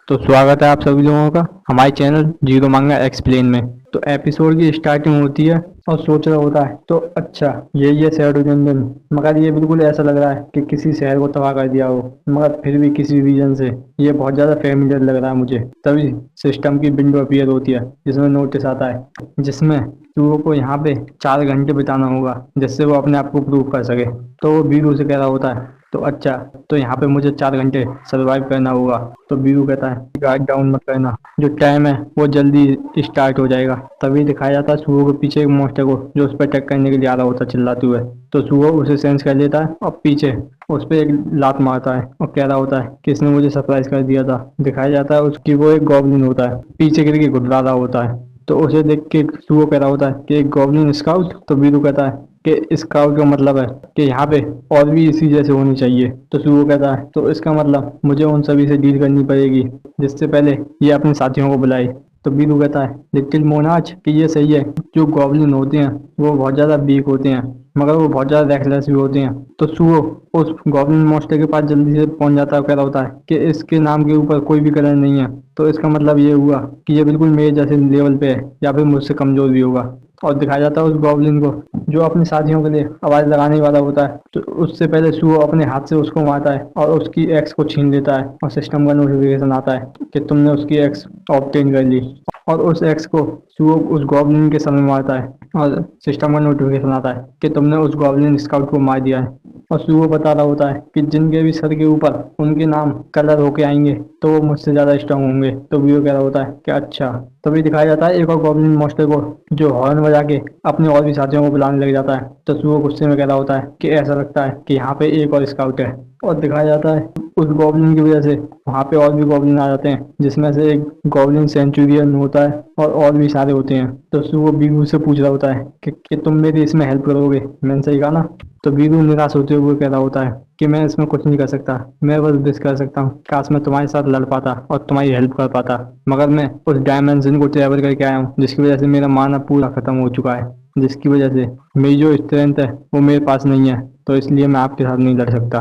तो स्वागत है आप सभी लोगों का हमारे चैनल जीरो मांगा एक्सप्लेन में। तो एपिसोड की स्टार्टिंग होती है और सोच रहा होता है तो अच्छा ये शहर जंजन, मगर ये बिल्कुल ऐसा लग रहा है कि किसी शहर को तबाह कर दिया हो, मगर फिर भी किसी रीजन से ये बहुत ज्यादा फेमिलियर लग रहा है मुझे। तभी सिस्टम की विंडो अपीयर होती है जिसमें नोटिस आता है जिसमें सुबह को यहाँ पे 4 घंटे बिताना होगा जिससे वो अपने आप को प्रूव कर सके। तो वो वीरू से कह रहा होता है तो अच्छा, तो यहाँ पे मुझे 4 घंटे सरवाइव करना होगा। तो वीरू कहता है गार्ड डाउन मत करना, जो टाइम है वो जल्दी स्टार्ट हो जाएगा। तभी दिखाया जाता है सुबह के पीछे एक मॉन्स्टर को जो उस पर अटैक करने के लिए आ रहा होता है चिल्लाते हुए। तो सुबह उसे सेंस कर लेता है और पीछे उस पर एक लात मारता है और कह रहा होता है कि इसने मुझे सरप्राइज कर दिया था। दिखाया जाता है उसकी वो एक गॉब्लिन होता है, पीछे गिर के घुटला रहा होता है। तो उसे देख के सुबह कह रहा होता है कि एक गॉब्लिन स्काउट। तो वीरू कहता है कि स्काउट का मतलब है कि यहाँ पे और भी इसी जैसे होनी चाहिए। तो सुबह कहता है तो इसका मतलब मुझे उन सभी से डील करनी पड़ेगी जिससे पहले ये अपने साथियों को बुलाए। तो वीरू कहता है लिटिल मोनाज कि ये सही है, जो गॉब्लिन होते हैं वो बहुत ज़्यादा वीक होते हैं मगर वो बहुत ज़्यादा रेकलेस भी होते हैं। तो सुबह उस गॉब्लिन मॉन्स्टर के पास जल्दी से पहुंच जाता है, कह रहा होता है कि इसके नाम के ऊपर कोई भी कलर नहीं है। तो इसका मतलब ये हुआ कि ये बिल्कुल मेरे जैसे लेवल पे है या फिर मुझसे कमजोर भी होगा। और दिखाया जाता है उस गॉब्लिन को जो अपने साथियों के लिए आवाज लगाने वाला होता है। तो उससे पहले सुओ अपने हाथ से उसको मारता है और उसकी एक्स को छीन लेता है और सिस्टम का नोटिफिकेशन आता है कि तुमने उसकी एक्स ऑब्टेन कर ली। और उस एक्स को सुओ उस गॉब्लिन के समय मारता है और सिस्टम का नोटिफिकेशन आता है कि तुमने उस गॉब्लिन स्काउट को मार दिया है। और सुओ बता रहा होता है कि जिनके भी सर के ऊपर उनके नाम कलर होके आएंगे तो वो मुझसे ज्यादा स्ट्रांग होंगे। तो वीओ कह रहा होता है कि अच्छा। तभी दिखाया जाता है एक और गॉब्लिन मॉन्स्टर को जो हॉर्न बजा के अपने और भी साथियों को बुलाने लग जाता है। तो सुओ गुस्से में कह रहा होता है कि ऐसा लगता है कि यहाँ पे एक और स्काउट है। और दिखाया जाता है उस गॉब्लिन की वजह से वहाँ पे और भी गॉब्लिन आ जाते हैं जिसमें से एक गॉब्लिन सेंचुरियन होता है और भी सारे होते हैं। तो सुओ बीगू से पूछ रहा होता है कि तुम मेरी इसमें हेल्प करोगे। मैंने सही कहा ना। तो बीगू निराश होते हुए कह रहा होता है कि मैं इसमें कुछ नहीं कर सकता, मैं बस विश कर सकता हूँ काश मैं तुम्हारे साथ लड़ पाता और तुम्हारी हेल्प कर पाता, मगर मैं उस डायमेंशन को ट्रैवल करके आया हूँ जिसकी वजह से मेरा माना पूरा खत्म हो चुका है, जिसकी वजह से मेरी जो स्ट्रेंथ है वो मेरे पास नहीं है। तो इसलिए मैं आपके साथ नहीं लड़ सकता,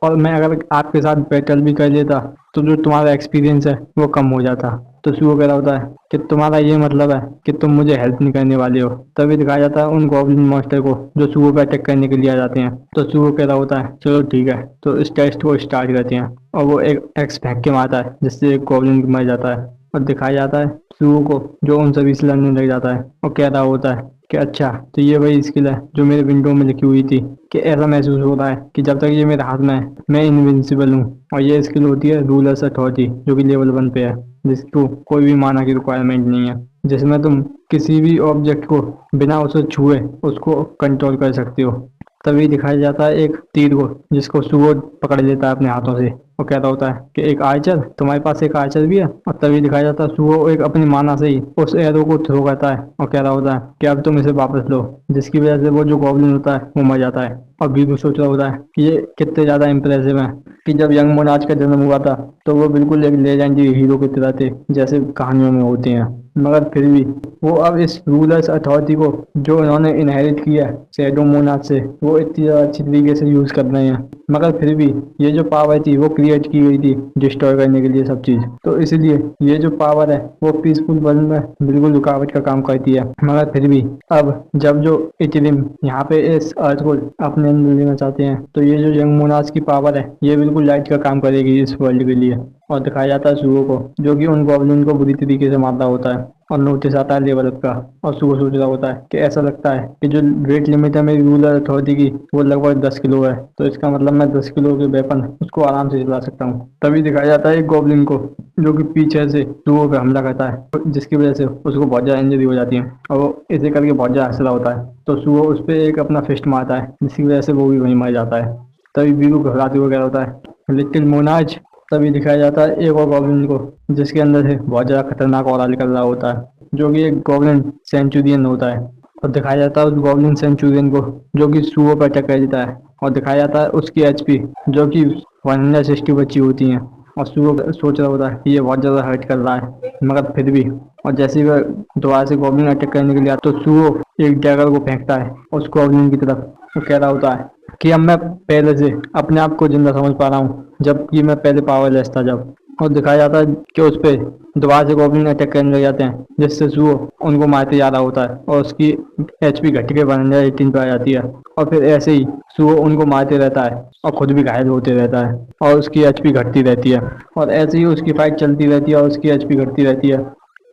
और मैं अगर आपके साथ बैटल भी कर लेता तो जो तुम्हारा एक्सपीरियंस है वो कम हो जाता। तो सुओ कह रहा होता है कि तुम्हारा ये मतलब है कि तुम मुझे हेल्प नहीं करने वाले हो। तभी दिखाया जाता है उन गॉब्लिन मॉन्स्टर को जो सुओ पे अटैक करने के लिए आ जाते हैं। तो सुओ कह रहा होता है चलो ठीक है, तो इस टेस्ट को स्टार्ट करते हैं। और वो एक एक्स फेंक के मारता है जिससे एक गॉब्लिन मर जाता है। और दिखाया जाता है सुओ को जो उन सभी से लड़ने लग जाता है और कह रहा होता है कि अच्छा, तो ये वही स्किल है जो मेरे विंडो में लिखी हुई थी कि ऐसा महसूस हो रहा है कि जब तक ये मेरे हाथ में है मैं इनविंसिबल हूँ। और ये स्किल होती है रूलर्स अथॉरिटी जो कि लेवल 1 पे है, जिसको कोई भी माना की रिक्वायरमेंट नहीं है, जिसमें तुम किसी भी ऑब्जेक्ट को बिना उसे छुए उसको कंट्रोल कर सकते हो। तभी दिखाया जाता है एक तीर को जिसको सुओ पकड़ लेता है अपने हाथों से और कहता होता है कि एक आर्चर, तुम्हारे पास एक आर्चर भी है। और तभी दिखाया जाता है सुओ एक अपनी माना से ही उस एरो को थ्रो करता है और कह रहा होता है कि अब तुम इसे वापस लो, जिसकी वजह से वो जो गॉब्लिन होता है वो मर जाता है। और बीबू सोच रहा होता है कि ये कितने ज्यादा इंप्रेसिव है कि जब यंग मोनाज का जन्म हुआ था तो वो बिल्कुल एक लेजेंडरी हीरो की तरह थे जैसे कहानियों में होते हैं, मगर फिर भी वो अब इस रूलर्स अथॉरिटी को जो उन्होंने इनहेरिट किया है शैडो मोनाज से वो इतनी ज्यादा अच्छी तरीके से यूज कर रहे हैं। मगर फिर भी ये जो पावर थी वो क्रिएट की गई थी डिस्ट्रॉय करने के लिए सब चीज, तो इसलिए ये जो पावर है वो पीसफुल वर्ल्ड में बिल्कुल रुकावट का काम करती है। मगर फिर भी अब जब जो इचरिम यहाँ पे इस अर्थ को अपने अंदर लेना चाहते हैं तो ये जो यंग मोनाज की पावर है ये बिल्कुल लाइट का काम करेगी इस वर्ल्ड के लिए। और दिखाया जाता है सुगो को जो कि उन गॉब्लिन को बुरी तरीके से मारता होता है और नोटिस आता है लेवल अप का। और सुगो सोच रहा होता है कि ऐसा लगता है कि जो वेट लिमिट है मेरी रूलर अथॉरिटी की वो लगभग 10 किलो है, तो इसका मतलब मैं 10 किलो के वेपन उसको आराम से चला सकता हूँ। तभी दिखाया जाता है एक गॉब्लिन को जो कि पीछे से सुगो पे हमला करता है जिसकी वजह से उसको बहुत ज्यादा इंजरी हो जाती है और वो इसे करके बहुत ज्यादा हंसला होता है। तो सुगो उस पर एक अपना फिस्ट मारता है जिसकी वजह से वो भी वहीं मर जाता है। तभी वीरू घबराते हुए कह रहा होता है लिटिल मोनाज। तभी दिखाया जाता है एक और गॉब्लिन को जिसके अंदर से बहुत ज्यादा खतरनाक ऑरा निकल रहा होता है जो कि एक गॉब्लिन सेंचुरियन होता है। और दिखाया जाता है उस गॉब्लिन सेंचुरियन को जो कि सुओ पर अटैक कर देता है और दिखाया जाता है उसकी एचपी जो कि 160 बची होती हैं। और सुओ सोच रहा होता है कि ये बहुत ज्यादा हर्ट कर रहा है, मगर फिर भी और जैसे ही वह दोबारा से गॉब्लिन अटैक करने के लिए आता तो सुओ एक डैगर को फेंकता है उस गॉब्लिन की तरफ। वो कह रहा होता है कि अब मैं पहले से अपने आप को जिंदा समझ पा रहा हूँ जबकि मैं पहले पावरलेस था जब। और दिखाया जाता है कि उस पे दोबारा से गॉब्लिन अटैक करने लग जाते हैं, जिससे सुओ उनको मारते जा रहा होता है और उसकी एचपी घट के 118 पे आ जाती है। और फिर ऐसे ही सुओ उनको मारते रहता है और खुद भी घायल होते रहता है और उसकी एचपी घटती रहती है और ऐसे ही उसकी फाइट चलती रहती है और उसकी एचपी घटती रहती है।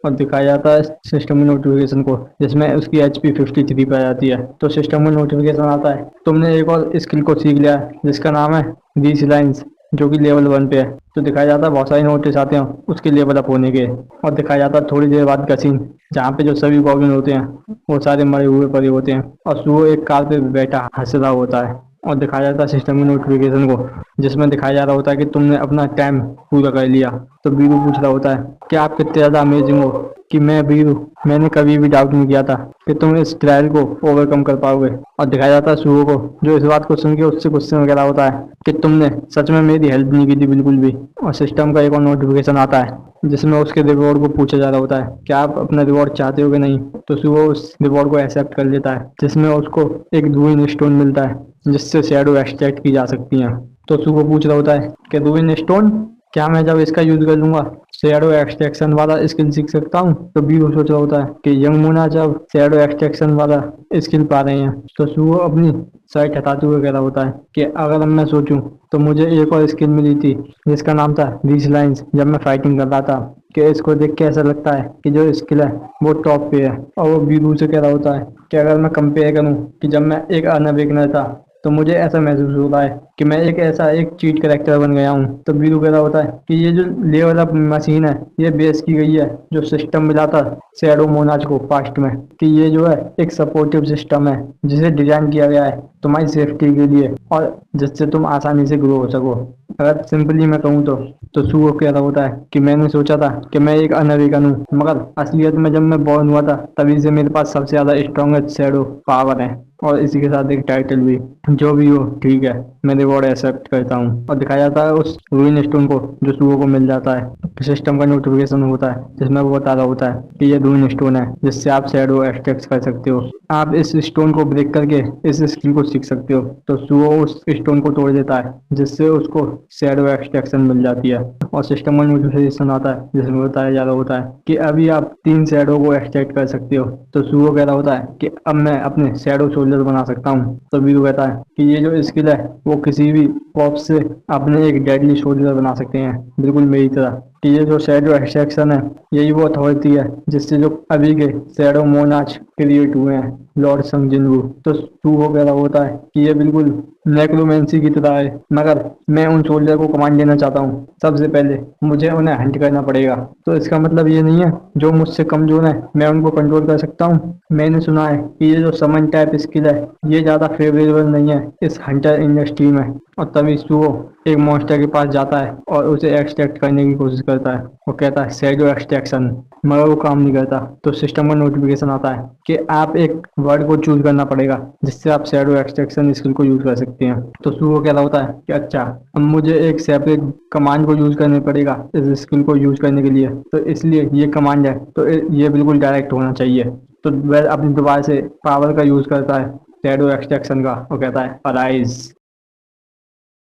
और दिखाया जाता है सिस्टम में नोटिफिकेशन को, जिसमें उसकी एचपी 53 पे आ जाती है। तो सिस्टम में नोटिफिकेशन आता है, तुमने एक और स्किल को सीख लिया है जिसका नाम है रीच लाइन्स, जो कि लेवल 1 पे है। तो दिखाया जाता है बहुत सारे नोटिस आते हैं उसके लेवल अप होने के। और दिखाया जाता है थोड़ी देर बाद का सीन, जहाँ पे जो सभी गॉब्लिन होते हैं वो सारे मरे हुए पड़े होते हैं और सुओ एक कार पे बैठा हंस रहा होता है। और दिखाया जाता है सिस्टम में नोटिफिकेशन को, जिसमें दिखाया जा रहा होता है कि तुमने अपना टाइम पूरा कर लिया। तो बीरू पूछ रहा होता है कि आप कितने ज़्यादा अमेजिंग हो कि मैं बीरू, मैंने कभी भी डाउट नहीं किया था कि तुम इस ट्रायल को ओवरकम कर पाओगे। और दिखाया जाता है सुओ को, जो इस बात को सुन के उससे गुस्से में गिरा होता है कि तुमने सच में मेरी हेल्प नहीं की थी बिल्कुल भी। और सिस्टम का एक और नोटिफिकेशन आता है, जिसमें उसके रिवॉर्ड को पूछा जा रहा होता है कि आप अपना रिवॉर्ड चाहते हो कि नहीं। तो सुओ उस रिवॉर्ड को एक्सेप्ट कर लेता है, जिसमें उसको एक रूइन स्टोन मिलता है जिससे शैडो एक्सट्रैक्ट की जा सकती हैं। तो सुओ पूछ रहा होता है कि रूइन स्टोन, क्या मैं जब इसका यूज कर लूंगा शैडो एक्सट्रैक्शन वाला स्किल सीख सकता हूँ। तो बीरू सोच रहा होता है कि यंग मोना जब शैडो एक्सट्रैक्शन वाला स्किल पा रहे हैं। तो सुओ अपनी शर्ट हटाते हुए कह रहा होता है कि अगर अब मैं सोचूं तो मुझे एक और स्किल मिली थी जिसका नाम था रीच लाइन्स, जब मैं फाइटिंग कर रहा था, कि इसको देख के ऐसा लगता है कि जो स्किल है वो टॉप पे है। और वो बीरू से कह रहा होता है कि अगर मैं कंपेयर करूँ कि जब मैं एक अनअवेकनर था तो मुझे ऐसा महसूस हो रहा है कि मैं एक चीट करेक्टर बन गया हूँ। तो बीरू कह रहा होता है कि ये जो लेवल अप मशीन है ये बेस की गई है जो सिस्टम मिला था शैडो मोनाज को पास्ट में, कि ये जो है एक सपोर्टिव सिस्टम है जिसे डिजाइन किया गया है तुम्हारी सेफ्टी के लिए और जिससे तुम आसानी से ग्रो हो सको। अगर सिंपली मैं कहूँ तो सुओ कह रहा होता है कि मैंने सोचा था कि मैं एक अनअवेकन हूँ, मगर असलियत में जब मैं बॉर्न हुआ था तभी से मेरे पास सबसे ज्यादा स्ट्रॉन्गेस्ट शैडो पावर है। और इसी के साथ एक टाइटल भी, जो भी हो ठीक है मैं रिवॉर्ड एक्सेप्ट करता हूँ। और दिखाया जाता है उस रूइन स्टोन को जो सुओ को मिल जाता है। सिस्टम का नोटिफिकेशन होता है जिसमें वो बता रहा होता है कि ये रूइन स्टोन है जिससे आप शैडो एक्सट्रैक्ट कर सकते हो, आप इस स्टोन को ब्रेक करके इस स्किल को सीख सकते हो। तो सुओ उस स्टोन को तोड़ देता है जिससे उसको शैडो एक्सट्रैक्शन मिल जाती है। और सिस्टम में नोटिफिकेशन आता है जिसमें बताया जा रहा होता है कि अभी आप 3 शैडो को एक्सट्रैक्ट कर सकते हो। तो सुओ कह रहा होता है कि अब मैं अपने शैडो सोल्जर बना सकता हूँ। तो वीरू कहता है कि ये जो स्किल है वो किसी भी कॉप्स से अपने एक डेडली सोल्जर बना सकते हैं, बिल्कुल मेरी तरह। कि ये जो शैडो एक्सट्रैक्शन है यही वो अथॉरिटी है जिससे जो अभी के शैडो मोनाच क्रिएट हुए हैं, लॉर्ड संग जिनवू। तो सुओ कह रहा होता है कि ये बिल्कुल नेक्रोमेंसी की तरह है, मगर मैं उन सोल्जर को कमांड देना चाहता हूँ। सबसे पहले मुझे उन्हें हंट करना पड़ेगा। तो इसका मतलब ये नहीं है जो मुझसे कमजोर है मैं उनको कंट्रोल कर सकता हूँ। मैंने सुना है कि ये जो समन टाइप स्किल है ये ज्यादा फेवरेबल नहीं है इस हंटर इंडस्ट्री में। और तभी सुओ एक मॉन्स्टर के पास जाता है और उसे एक्सट्रैक्ट करने की कोशिश करता है। वो कहता है शैडो एक्सट्रैक्शन, मगर वो काम नहीं करता। तो सिस्टम का नोटिफिकेशन आता है कि आप एक वर्ड को चूज करना पड़ेगा जिससे आप शैडो एक्सट्रैक्शन स्किल को यूज कर सकते हैं। तो सुओ कह रहा होता है कि अच्छा अब मुझे एक सेपरेट कमांड को यूज करना पड़ेगा इस स्किल को यूज करने के लिए, तो इसलिए ये कमांड है तो ये बिल्कुल डायरेक्ट होना चाहिए। तो वह अपनी दोबारा से पावर का यूज करता है शैडो एक्सट्रैक्शन का और कहता है अराइज।